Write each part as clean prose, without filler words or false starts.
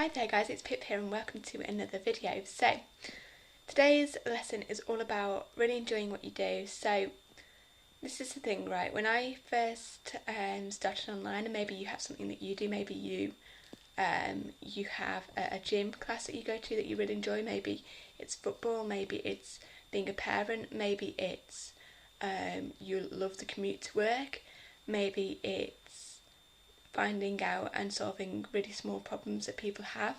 Hi there guys, it's Pip here and welcome to another video. So today's lesson is all about really enjoying what you do. So this is the thing, right? When I first started online, and maybe you have something that you do, maybe you have a gym class that you go to that you really enjoy, maybe it's football, maybe it's being a parent, maybe it's you love the commute to work, maybe it's finding out and solving really small problems that people have.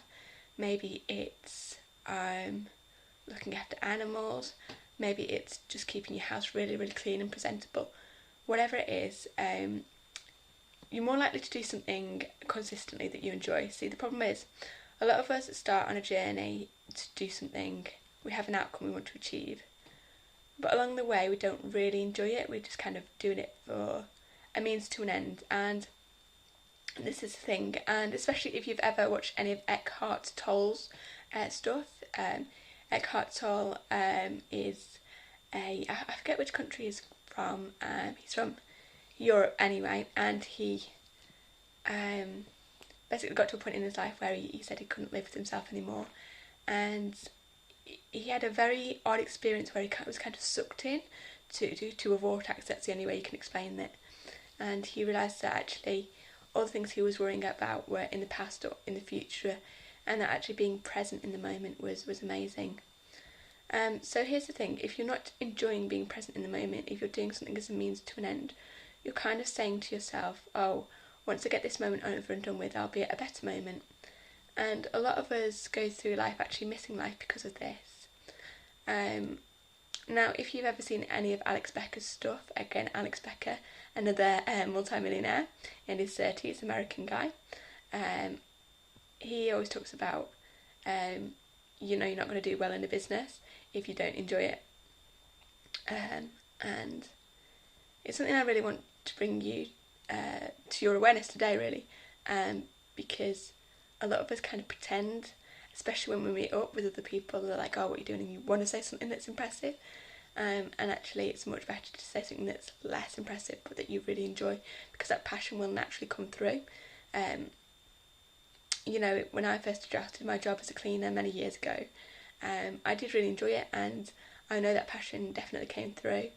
Maybe it's looking after animals. Maybe it's just keeping your house really, really clean and presentable. Whatever it is, you're more likely to do something consistently that you enjoy. See, the problem is, a lot of us start on a journey to do something, we have an outcome we want to achieve, but along the way we don't really enjoy it, we're just kind of doing it for a means to an end. And this is the thing, and especially if you've ever watched any of Eckhart Tolle's stuff. Eckhart Tolle is I forget which country he's from. He's from Europe anyway, and he basically got to a point in his life where he said he couldn't live with himself anymore, and he had a very odd experience where he was kind of sucked in to a vortex. That's the only way you can explain it. And he realised that actually all the things he was worrying about were in the past or in the future, and that actually being present in the moment was amazing. So here's the thing, if you're not enjoying being present in the moment, if you're doing something as a means to an end, you're kind of saying to yourself, oh, once I get this moment over and done with, I'll be at a better moment. And a lot of us go through life actually missing life because of this. Now, if you've ever seen any of Alex Becker's stuff, again, Alex Becker, another multi-millionaire in his 30s, American guy, he always talks about, you're not going to do well in a business if you don't enjoy it. And it's something I really want to bring you to your awareness today, really, because a lot of us kind of pretend, especially when we meet up with other people. They're like, oh, what are you doing? And you want to say something that's impressive. And actually it's much better to say something that's less impressive but that you really enjoy, because that passion will naturally come through. When I first started my job as a cleaner many years ago, I did really enjoy it, and I know that passion definitely came through.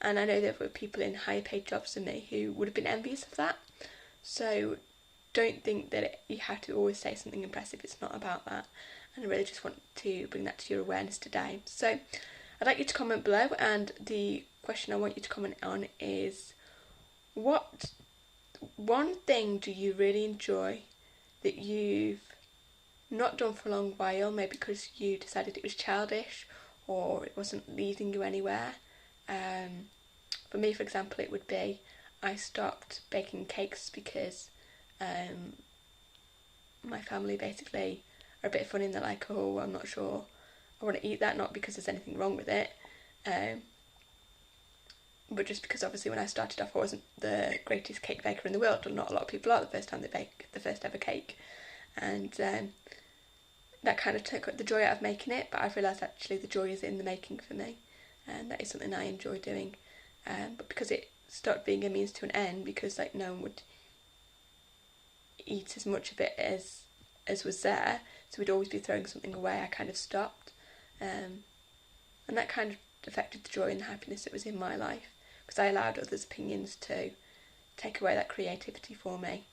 And I know there were people in higher paid jobs than me who would have been envious of that. So don't think that you have to always say something impressive. It's not about that. And I really just want to bring that to your awareness today. So I'd like you to comment below, and the question I want you to comment on is, what one thing do you really enjoy that you've not done for a long while, maybe because you decided it was childish or it wasn't leading you anywhere? For me, for example, it would be I stopped baking cakes because my family basically are a bit funny and they're like, oh, I'm not sure I want to eat that, not because there's anything wrong with it, but just because obviously when I started off I wasn't the greatest cake baker in the world, and not a lot of people are the first time they bake the first ever cake, and that kind of took the joy out of making it. But I've realised actually the joy is in the making for me, and that is something I enjoy doing, but because it stopped being a means to an end, because like no one would eat as much of it as was there, so we'd always be throwing something away, I kind of stopped. And that kind of affected the joy and the happiness that was in my life, because I allowed others' opinions to take away that creativity for me.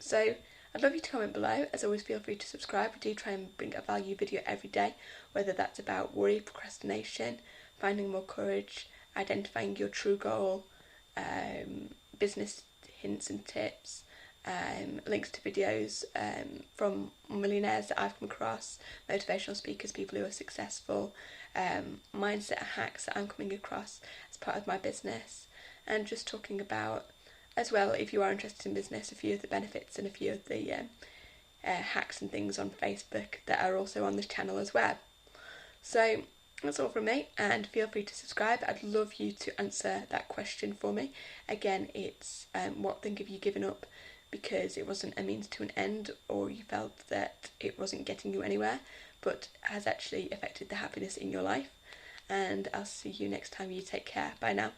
So I'd love you to comment below. As always, feel free to subscribe. We do try and bring a value video every day, whether that's about worry, procrastination, finding more courage, identifying your true goal, business hints and tips, links to videos from millionaires that I've come across, motivational speakers, people who are successful, mindset hacks that I'm coming across as part of my business, and just talking about, as well, if you are interested in business, a few of the benefits and a few of the hacks and things on Facebook that are also on this channel as well. So that's all from me, and feel free to subscribe. I'd love you to answer that question for me. Again, it's what thing have you given up because it wasn't a means to an end, or you felt that it wasn't getting you anywhere, but has actually affected the happiness in your life. And I'll see you next time. You take care. Bye now.